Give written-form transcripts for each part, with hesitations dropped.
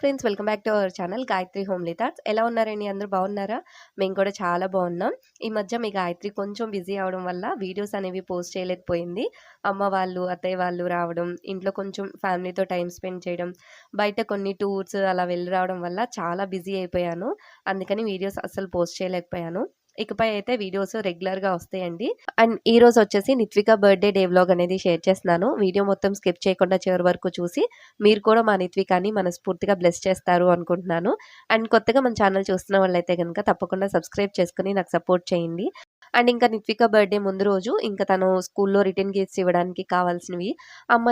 Friends, welcome back to our channel Gayatri homely thoughts. ఎలా ఉన్నారండి? అందరూ బాగున్నారా? మేము కూడా చాలా బాగున్నాం. ఈ మధ్య మీ గాయత్రి కొంచెం బిజీ అవడం వల్ల వీడియోస్ అనేవి పోస్ట్ చేయలేకపోయింది. అమ్మ వాళ్ళు, అత్తయ్య వాళ్ళు రావడం, ఇంట్లో కొంచెం ఫ్యామిలీతో టైం స్పెండ్ చేయడం, బయట కొన్ని టూర్స్ అలా వెళ్ళి రావడం వల్ల చాలా బిజీ అయిపోయాను. అందుకని వీడియోస్ అస్సలు పోస్ట్ చేయలేకపోయాను. ఇకపై అయితే వీడియోస్ రెగ్యులర్‌గా వస్తాయండి. అండ్ ఈరోజు వచ్చేసి నిత్విక బర్త్‌డే డే వ్లాగ్ అనేది షేర్ చేస్తున్నాను. వీడియో మొత్తం స్కిప్ చేయకుండా చివరి వరకు చూసి మీరు కూడా మా నిత్వికాని మనస్ఫూర్తిగా బ్లెస్ చేస్తారు అనుకుంటున్నాను. అండ్ కొత్తగా మన ఛానల్ చూస్తున్న వాళ్ళైతే గనుక తప్పకుండా సబ్స్క్రైబ్ చేసుకొని నాకు సపోర్ట్ చేయండి. అండ్ ఇంకా నిత్విక బర్త్‌డే ముందు రోజు ఇంకా తను స్కూల్‌లో రిటర్న్ గిఫ్ట్స్ ఇవ్వడానికి కావాల్సినవి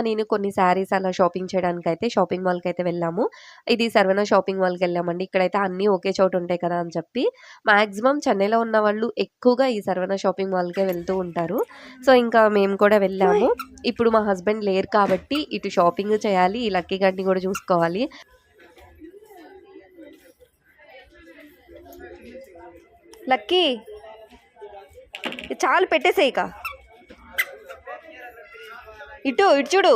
నేను కొన్ని శారీస్ అలా షాపింగ్ చేయడానికైతే షాపింగ్ మాల్‌కైతే వెళ్ళాము. ఇది సర్వన షాపింగ్ మాల్‌కెళ్ళామండి. ఇక్కడైతే అన్నీ ఒకే చోట ఉంటాయి కదా అని చెప్పి మాక్సిమం చెన్నైలో ఉన్న వాళ్ళు ఎక్కువగా ఈ సర్వన షాపింగ్ మాల్‌కే వెళ్తూ ఉంటారు. సో, ఇంకా మేము కూడా వెళ్ళాము. ఇప్పుడు మా హస్బెండ్ లేరు కాబట్టి ఇటు షాపింగ్ చేయాలి, ఈ లక్కీ గాడిని కూడా చూసుకోవాలి. లక్కీ చాలు పెట్టేసేయ్ ఇక. ఇటు చూడు.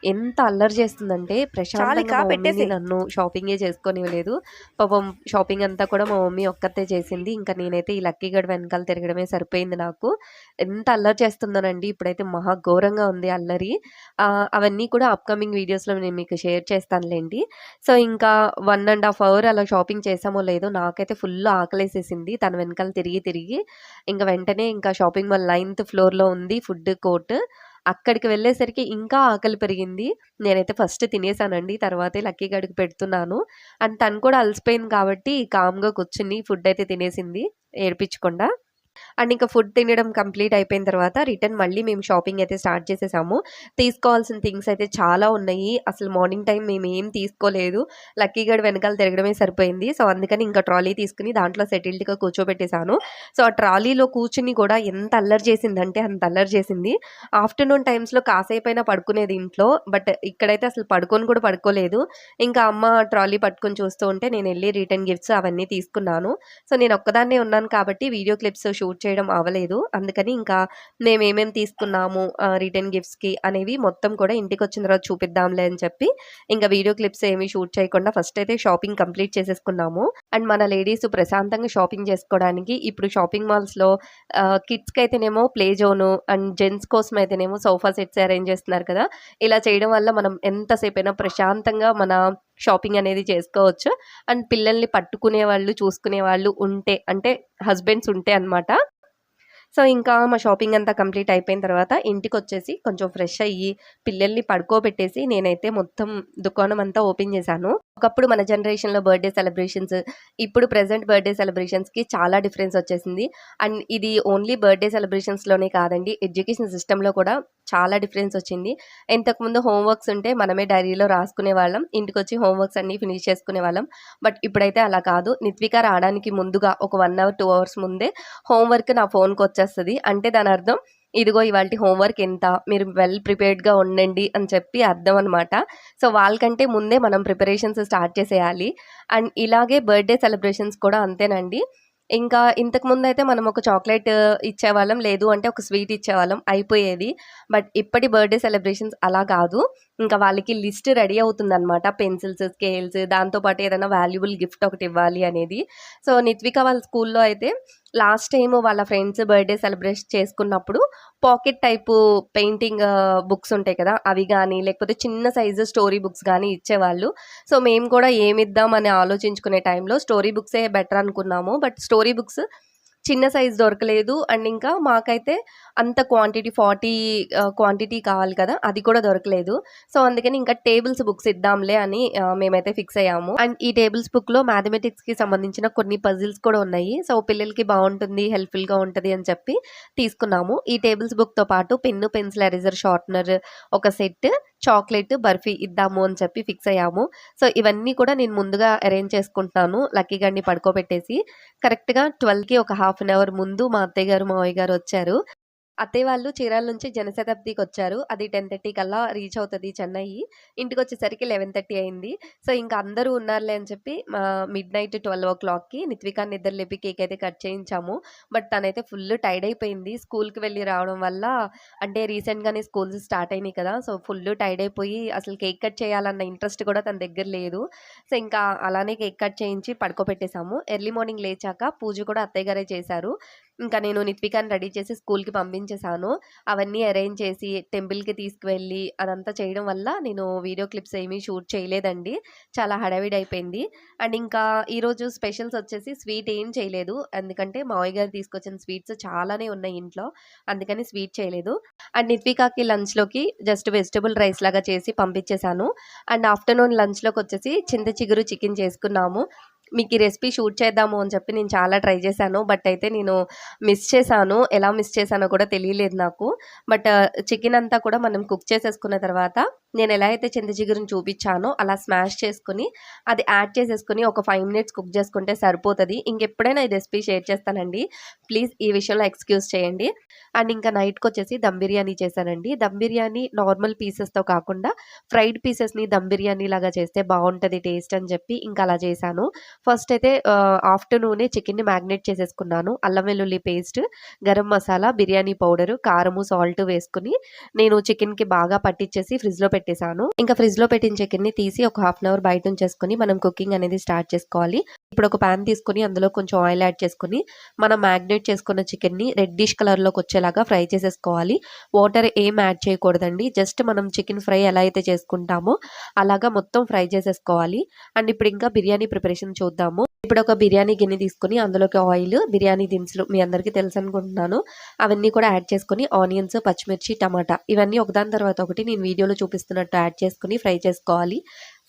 ఎంత అల్లరి చేస్తుందంటే ప్రశాంతంగా మా మమ్మీని నన్ను షాపింగే చేసుకోనివ్వలేదు. పాపం షాపింగ్ అంతా కూడా మా మమ్మీ ఒక్కతే చేసింది. ఇంకా నేనైతే ఈ లక్కీ గడ్ వెనకాల తిరగడమే సరిపోయింది నాకు. ఎంత అల్లరి చేస్తుందోనండి. ఇప్పుడైతే మహా ఘోరంగా ఉంది అల్లరి. అవన్నీ కూడా అప్‌కమింగ్ వీడియోస్‌లో నేను మీకు షేర్ చేస్తానులెండి. సో, ఇంకా 1½ అవర్ అలా షాపింగ్ చేసామో లేదో నాకైతే ఫుల్ ఆకలేసేసింది. తన వెనకాల తిరిగి ఇంక వెంటనే ఇంకా షాపింగ్ మాల్ 9th ఫ్లోర్‌లో ఉంది ఫుడ్ కోర్ట్. అక్కడికి వెళ్ళేసరికి ఇంకా ఆకలి పెరిగింది. నేనైతే ఫస్ట్ తినేసానండి. తర్వాతే లక్కీ గడికి పెడుతున్నాను. అండ్ తను కూడా అలసిపోయింది కాబట్టి కామ్‌గా కూర్చుని ఫుడ్ అయితే తినేసింది ఏడిపించకుండా. అండ్ ఇంకా ఫుడ్ తినడం కంప్లీట్ అయిపోయిన తర్వాత రిటర్న్ మళ్ళీ మేము షాపింగ్ అయితే స్టార్ట్ చేసేసాము. తీసుకోవాల్సిన థింగ్స్ అయితే చాలా ఉన్నాయి. అసలు మార్నింగ్ టైం మేము ఏం తీసుకోలేదు. లక్కీ గడ్ వెనకాల తిరగడమే సరిపోయింది. సో, అందుకని ఇంకా ట్రాలీ తీసుకుని దాంట్లో సెటిల్డ్‌గా కూర్చోబెట్టేసాను. సో, ఆ ట్రాలీలో కూర్చుని కూడా ఎంత అల్లరి చేసిందంటే అంత అల్లరి చేసింది. ఆఫ్టర్‌నూన్ టైమ్స్‌లో కాసేపైనా పడుకునేది ఇంట్లో. బట్ ఇక్కడైతే అసలు పడుకొని కూడా పడుకోలేదు. ఇంకా అమ్మ ట్రాలీ పట్టుకొని చూస్తూ ఉంటే నేనెళ్ళి రిటర్న్ గిఫ్ట్స్ అవన్నీ తీసుకున్నాను. సో, నేను ఒక్కదాన్నే ఉన్నాను కాబట్టి వీడియో క్లిప్స్ షూట్ చేయడం అవ్వలేదు. అందుకని ఇంకా మేమేమేమి తీసుకున్నాము రిటర్న్ గిఫ్ట్స్‌కి అనేవి మొత్తం కూడా ఇంటికొచ్చిన తర్వాత చూపిద్దాంలే అని చెప్పి ఇంకా వీడియో క్లిప్స్ ఏమి షూట్ చేయకుండా ఫస్ట్ అయితే షాపింగ్ కంప్లీట్ చేసేసుకున్నాము. అండ్ మన లేడీస్ ప్రశాంతంగా షాపింగ్ చేసుకోవడానికి ఇప్పుడు షాపింగ్ మాల్స్‌లో కిడ్స్‌కి అయితేనేమో ప్లే జోను అండ్ జెంట్స్ కోసం అయితేనేమో సోఫా సెట్స్ అరేంజ్ చేస్తున్నారు కదా! ఇలా చేయడం వల్ల మనం ఎంతసేపైనా ప్రశాంతంగా మన షాపింగ్ అనేది చేసుకోవచ్చు. అండ్ పిల్లల్ని పట్టుకునే వాళ్ళు, చూసుకునే వాళ్ళు ఉంటే అంటే హస్బెండ్స్ ఉంటే అనమాట. సో, ఇంకా మా షాపింగ్ అంతా కంప్లీట్ అయిపోయిన తర్వాత ఇంటికొచ్చేసి కొంచెం ఫ్రెష్ అయ్యి, పిల్లల్ని పడుకోబెట్టేసి నేనైతే మొత్తం దుకాణం అంతా ఓపెన్ చేశాను. ఒకప్పుడు మన జనరేషన్‌లో బర్త్‌డే సెలబ్రేషన్స్, ఇప్పుడు ప్రెజెంట్ బర్త్‌డే సెలబ్రేషన్స్‌కి చాలా డిఫరెన్స్ వచ్చేసింది. అండ్ ఇది ఓన్లీ బర్త్‌డే సెలబ్రేషన్స్‌లోనే కాదండి, ఎడ్యుకేషన్ సిస్టమ్‌లో కూడా చాలా డిఫరెన్స్ వచ్చింది. ఇంతకుముందు హోమ్ వర్క్స్ ఉంటే మనమే డైరీలో రాసుకునేవాళ్ళం. ఇంటికొచ్చి హోమ్ వర్క్స్ అన్నీ ఫినిష్ చేసుకునేవాళ్ళం. బట్ ఇప్పుడైతే అలా కాదు. నిత్విక రావడానికి ముందుగా ఒక 1 అవర్, 2 అవర్స్ ముందే హోమ్ వర్క్ నా ఫోన్‌కొచ్చేస్తది. అంటే దానర్థం ఇదిగో ఇవాల్టి హోమ్ వర్క్ ఇంత, మీరు వెల్ ప్రిపేర్డ్‌గా ఉండండి అని చెప్పి అర్థం అనమాట. సో, వాళ్ళకంటే ముందే మనం ప్రిపరేషన్స్ స్టార్ట్ చేసేయాలి. అండ్ ఇలాగే బర్త్‌డే సెలబ్రేషన్స్ కూడా అంతేనండి. ఇంకా ఇంతకుముందయితే మనం ఒక చాక్లెట్ ఇచ్చేవాళ్ళం. లేదు అంటే ఒక స్వీట్ ఇచ్చేవాళ్ళం. అయిపోయేది. బట్ ఇప్పటి బర్త్‌డే సెలబ్రేషన్స్ అలా కాదు. ఇంకా వాళ్ళకి లిస్ట్ రెడీ అవుతుందనమాట. పెన్సిల్స్, స్కేల్స్ దాంతో పాటు ఏదైనా వాల్యుబుల్ గిఫ్ట్ ఒకటి ఇవ్వాలి అనేది. సో, నిత్విక వాళ్ళ స్కూల్‌లో అయితే లాస్ట్ టైమ్ వాళ్ళ ఫ్రెండ్స్ బర్త్‌డే సెలబ్రేట్ చేసుకున్నప్పుడు పాకెట్ టైపు పెయింటింగ్ బుక్స్ ఉంటాయి కదా! అవి గానీ, లేకపోతే చిన్న సైజు స్టోరీ బుక్స్ గానీ ఇచ్చేవాళ్ళు. సో, మేము కూడా ఏమిద్దాం అని ఆలోచించుకునే టైంలో స్టోరీ బుక్సే బెటర్ అనుకున్నాము. బట్ స్టోరీ బుక్స్ చిన్న సైజ్ దొరకలేదు. అండ్ ఇంకా మాకైతే అంత క్వాంటిటీ 40 క్వాంటిటీ కావాలి కదా! అది కూడా దొరకలేదు. సో, అందుకని ఇంకా టేబుల్స్ బుక్స్ ఇద్దాంలే అని మేమైతే ఫిక్స్ అయ్యాము. అండ్ ఈ టేబుల్స్ బుక్‌లో మ్యాథమెటిక్స్‌కి సంబంధించిన కొన్ని పజిల్స్ కూడా ఉన్నాయి. సో, పిల్లలకి బావుంటుంది, హెల్ప్‌ఫుల్‌గా ఉంటది అని చెప్పి తీసుకున్నాము. ఈ టేబుల్స్ బుక్‌తో పాటు పెన్ను, పెన్సిల్, ఎరేజర్, షార్ప్‌నర్ ఒక సెట్, చాక్లెట్, బర్ఫీ ఇద్దాము అని చెప్పి ఫిక్స్ అయ్యాము. సో, ఇవన్నీ కూడా నేను ముందుగా అరేంజ్ చేసుకుంటున్నాను లక్కీ గాడిని పడుకోబెట్టేసి. కరెక్ట్‌గా 12కి ఒక హాఫ్ అన్ అవర్ ముందు మా అత్తయ్య గారు, మావయ్య గారు వచ్చారు. అత్తయ్య వాళ్ళు చీరాల నుంచి జనశతాబ్దికొచ్చారు. అది 10:30 కల్లా రీచ్ అవుతది చెన్నై. ఇంటికొచ్చేసరికి 11:30 అయింది. సో, ఇంక అందరూ ఉన్నారులే అని చెప్పి మిడ్‌నైట్ 12:00కి నిత్వికాని నిద్ర లేపి కేక్ అయితే కట్ చేయించాము. బట్ తనైతే ఫుల్ టైర్డ్ అయిపోయింది. స్కూల్‌కి వెళ్లి రావడం వల్ల అంటే రీసెంట్‌గానే స్కూల్స్ స్టార్ట్ అయినాయి కదా! సో, ఫుల్ టైర్డ్ అయిపోయి అసలు కేక్ కట్ చేయాలన్న ఇంట్రెస్ట్ కూడా తన దగ్గర లేదు. సో, ఇంకా అలానే కేక్ కట్ చేయించి పడుకోబెట్టేసాము. ఎర్లీ మార్నింగ్ లేచాక పూజ కూడా అత్తయ్య గారే చేశారు. ఇంకా నేను నిత్వికాని రెడీ చేసి స్కూల్‌కి పంపించేసాను. అవన్నీ అరేంజ్ చేసి టెంపుల్‌కి తీసుకువెళ్ళి అదంతా చేయడం వల్ల నేను వీడియో క్లిప్స్ ఏమీ షూట్ చేయలేదండి. చాలా హడావిడి అయిపోయింది. అండ్ ఇంకా ఈరోజు స్పెషల్స్ వచ్చేసి స్వీట్ ఏం చేయలేదు. ఎందుకంటే మావయ్య గారు తీసుకొచ్చిన స్వీట్స్ చాలానే ఉన్నాయి ఇంట్లో. అందుకని స్వీట్ చేయలేదు. అండ్ నిత్వికాకి లంచ్‌లోకి జస్ట్ వెజిటబుల్ రైస్ లాగా చేసి పంపించేసాను. అండ్ ఆఫ్టర్‌నూన్ లంచ్‌లోకొచ్చేసి చింత చిగురు చికెన్ చేసుకున్నాము. మీకు ఈ రెసిపీ షూట్ చేద్దాము అని చెప్పి నేను చాలా ట్రై చేశాను. బట్ అయితే నేను మిస్ చేశాను. ఎలా మిస్ చేశానో కూడా తెలియలేదు నాకు. బట్ చికెన్ అంతా కూడా మనం కుక్ చేసేసుకున్న తర్వాత నేను ఎలా అయితే చింత చిగురుని చూపించానో అలా స్మాష్ చేసుకొని అది యాడ్ చేసేసుకొని ఒక 5 మినిట్స్ కుక్ చేసుకుంటే సరిపోతది. ఇంకెప్పుడైనా ఈ రెసిపీ షేర్ చేస్తానండి. ప్లీజ్ ఈ విషయంలో ఎక్స్‌క్యూజ్ చేయండి. అండ్ ఇంకా నైట్‌కొచ్చేసి దమ్ బిర్యానీ చేశానండి. దమ్ బిర్యానీ నార్మల్ పీసెస్‌తో కాకుండా ఫ్రైడ్ పీసెస్‌ని దమ్ బిర్యానీ లాగా చేస్తే బావుంటది టేస్ట్ అని చెప్పి ఇంకా అలా చేశాను. ఫస్ట్ అయితే ఆఫ్టర్‌నూనే చికెన్‌ని మ్యాగ్నేట్ చేసేసుకున్నాను. అల్లం వెల్లుల్లి పేస్ట్, గరం మసాలా, బిర్యానీ పౌడరు, కారము, సాల్ట్ వేసుకొని నేను చికెన్‌కి బాగా పట్టించేసి ఫ్రిడ్జ్‌లో పెట్టేసాను. ఇంకా ఫ్రిడ్జ్‌లో పెట్టిన చికెన్‌ని తీసి ఒక హాఫ్ అన్ అవర్ బయట ఉంచేసుకొని మనం కుకింగ్ అనేది స్టార్ట్ చేసుకోవాలి. ఇప్పుడు ఒక పాన్ తీసుకొని అందులో కొంచెం ఆయిల్ యాడ్ చేసుకొని మనం మ్యాగ్నేట్ చేసుకున్న చికెన్‌ని రెడ్డిష్ కలర్‌లోకి వచ్చేలాగా ఫ్రై చేసేసుకోవాలి. వాటర్ ఏం యాడ్ చేయకూడదండి. జస్ట్ మనం చికెన్ ఫ్రై ఎలా అయితే చేసుకుంటామో అలాగా మొత్తం ఫ్రై చేసేసుకోవాలి. అండ్ ఇప్పుడు ఇంకా బిర్యానీ ప్రిపరేషన్ చూద్దాము. ఇప్పుడు ఒక బిర్యానీ గిన్నె తీసుకొని అందులోకి ఆయిల్, బిర్యానీ దినుసులు మీ అందరికీ తెలుసు అనుకుంటున్నాను. అవన్నీ కూడా యాడ్ చేసుకొని ఆనియన్స్, పచ్చిమిర్చి, టమాటా ఇవన్నీ ఒకదాని తర్వాత ఒకటి నేను వీడియోలో చూపిస్తున్నట్టు యాడ్ చేసుకొని ఫ్రై చేసుకోవాలి.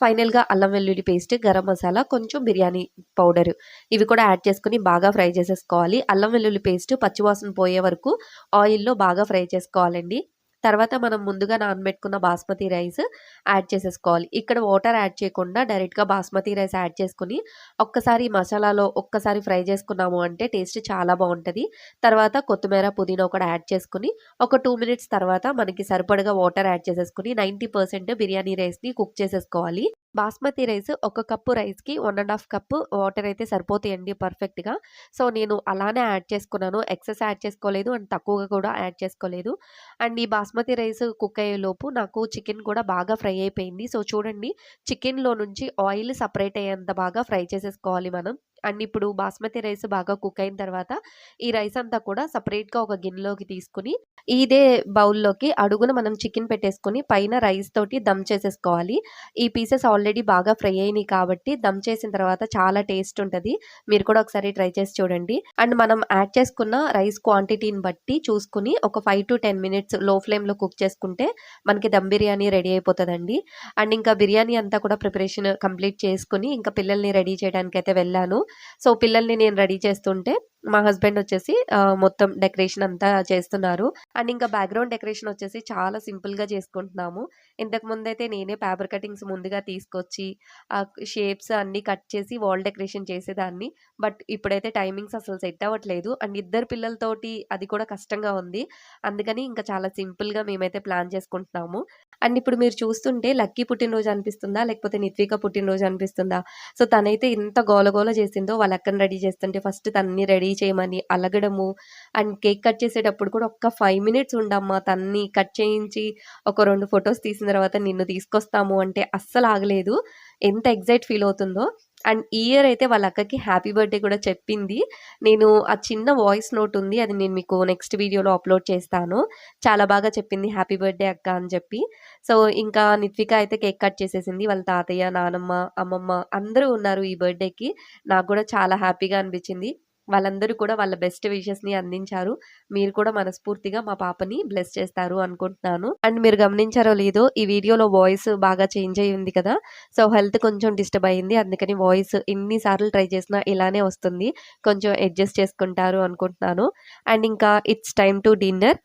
ఫైనల్‌గా అల్లం వెల్లుల్లి పేస్ట్, గరం మసాలా, కొంచెం బిర్యానీ పౌడర్ ఇవి కూడా యాడ్ చేసుకొని బాగా ఫ్రై చేసేసుకోవాలి. అల్లం వెల్లుల్లి పేస్ట్ పచ్చివాసన పోయే వరకు ఆయిల్‌లో బాగా ఫ్రై చేసుకోవాలండి. తర్వాత మనం ముందుగా నానబెట్టుకున్న బాస్మతి రైస్ యాడ్ చేసేసుకోవాలి. ఇక్కడ వాటర్ యాడ్ చేయకుండా డైరెక్ట్‌గా బాస్మతి రైస్ యాడ్ చేసుకొని ఒక్కసారి మసాలాలో ఒక్కసారి ఫ్రై చేసుకున్నాము అంటే టేస్ట్ చాలా బావుంటది. తర్వాత కొత్తిమీర, పుదీనా కూడా యాడ్ చేసుకొని ఒక 2 మినిట్స్ తర్వాత మనకి సరిపడగా వాటర్ యాడ్ చేసేసుకొని 90% బిర్యానీ రైస్‌ని కుక్ చేసేసుకోవాలి. బాస్మతి రైస్ ఒక కప్పు రైస్‌కి 1 ½ కప్పు వాటర్ అయితే సరిపోతాయండి పర్ఫెక్ట్‌గా. సో, నేను అలానే యాడ్ చేసుకున్నాను. ఎక్సెస్ యాడ్ చేసుకోలేదు అండ్ తక్కువగా కూడా యాడ్ చేసుకోలేదు. అండ్ ఈ బాస్మతి రైస్ కుక్ అయ్యేలోపు నాకు చికెన్ కూడా బాగా ఫ్రై అయిపోయింది. సో, చూడండి చికెన్‌లో నుంచి ఆయిల్ సెపరేట్ అయ్యేంత బాగా ఫ్రై చేసేసుకోవాలి మనం. అండ్ ఇప్పుడు బాస్మతి రైస్ బాగా కుక్ అయిన తర్వాత ఈ రైస్ అంతా కూడా సెపరేట్‌గా ఒక గిన్నెలోకి తీసుకొని ఇదే బౌల్‌లోకి అడుగున మనం చికెన్ పెట్టేసుకొని పైన రైస్ తోటి దమ్ చేసేసుకోవాలి. ఈ పీసెస్ ఆల్రెడీ బాగా ఫ్రై అయినాయి కాబట్టి దమ్ చేసిన తర్వాత చాలా టేస్ట్ ఉంటది. మీరు కూడా ఒకసారి ట్రై చేసి చూడండి. అండ్ మనం యాడ్ చేసుకున్న రైస్ క్వాంటిటీని బట్టి చూసుకొని ఒక 5-10 మినిట్స్ లో ఫ్లేమ్‌లో కుక్ చేసుకుంటే మనకి దమ్ బిర్యానీ రెడీ అయిపోతదండి. అండ్ ఇంకా బిర్యానీ అంతా కూడా ప్రిపరేషన్ కంప్లీట్ చేసుకొని ఇంకా పిల్లల్ని రెడీ చేయడానికైతే వెళ్ళాను. సో, పిల్లల్ని నేను రెడీ చేస్తుంటే మా హస్బెండ్ వచ్చేసి మొత్తం డెకరేషన్ అంతా చేస్తున్నారు. అండ్ ఇంకా బ్యాక్‌గ్రౌండ్ డెకరేషన్ వచ్చేసి చాలా సింపుల్‌గా చేసుకుంటున్నాము. ఇంతకుముందైతే నేనే పేపర్ కటింగ్స్ ముందుగా తీసుకొచ్చి షేప్స్ అన్నీ కట్ చేసి వాల్ డెకరేషన్ చేసేదాన్ని. బట్ ఇప్పుడైతే టైమింగ్స్ అసలు సెట్ అవ్వట్లేదు. అండ్ ఇద్దరు పిల్లలతోటి అది కూడా కష్టంగా ఉంది. అందుకని ఇంకా చాలా సింపుల్‌గా మేమైతే ప్లాన్ చేసుకుంటున్నాము. అండ్ ఇప్పుడు మీరు చూస్తుంటే లక్కీ పుట్టినరోజు అనిపిస్తుందా? లేకపోతే నిత్విక పుట్టినరోజు అనిపిస్తుందా? సో, తనైతే ఎంత గోలగోల చేసిందో వాళ్ళ అక్కని రెడీ చేస్తుంటే ఫస్ట్ తనని రెడీ చేయమని అలగడము అండ్ కేక్ కట్ చేసేటప్పుడు కూడా ఒక్క 5 మినిట్స్ ఉండమ్మా తనని కట్ చేయించి ఒక 2 ఫోటోస్ తీసిన తర్వాత నిన్ను తీసుకొస్తాము అంటే అస్సలు ఆగలేదు. ఎంత ఎక్సైట్ ఫీల్ అవుతుందో. అండ్ ఈ ఇయర్ అయితే వాళ్ళ అక్కకి హ్యాపీ బర్త్‌డే కూడా చెప్పింది. నేను ఆ చిన్న వాయిస్ నోట్ ఉంది. అది నేను మీకు నెక్స్ట్ వీడియోలో అప్‌లోడ్ చేస్తాను. చాలా బాగా చెప్పింది హ్యాపీ బర్త్‌డే అక్క అని చెప్పి. సో, ఇంకా నిత్విక అయితే కేక్ కట్ చేసేసింది. వాళ్ళ తాతయ్య, నానమ్మ, అమ్మమ్మ అందరూ ఉన్నారు ఈ బర్త్‌డేకి. నాకు కూడా చాలా హ్యాపీగా అనిపించింది. వాళ్ళందరూ కూడా వాళ్ళ బెస్ట్ విషెస్‌ని అందించారు. మీరు కూడా మనస్ఫూర్తిగా మా పాపని బ్లెస్ చేస్తారు అనుకుంటున్నాను. అండ్ మీరు గమనించారో లేదో ఈ వీడియోలో వాయిస్ బాగా చేంజ్ అయ్యి ఉంది కదా! సో, హెల్త్ కొంచెం డిస్టర్బ్ అయింది. అందుకని వాయిస్ ఎన్ని సార్లు ట్రై చేసినా ఇలానే వస్తుంది. కొంచెం అడ్జస్ట్ చేసుకుంటారు అనుకుంటున్నాను. అండ్ ఇంకా it's time to dinner.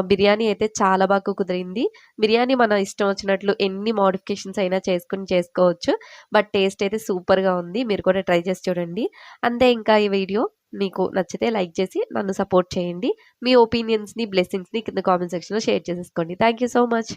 Biryani అయితే చాలా బాగా కుదిరింది. బిర్యానీ మన ఇష్టం వచ్చినట్లు ఎన్ని మోడిఫికేషన్స్ అయినా చేసుకోవచ్చు. బట్ టేస్ట్ అయితే సూపర్‌గా ఉంది. మీరు కూడా ట్రై చేసి చూడండి. అంతే ఇంకా ఈ వీడియో. మీకు నచ్చితే లైక్ చేసి నన్ను సపోర్ట్ చేయండి. మీ ఒపీనియన్స్‌ని, బ్లెస్సింగ్స్‌ని కింద కామెంట్ సెక్షన్‌లో షేర్ చేసేసుకోండి. Thank you so much.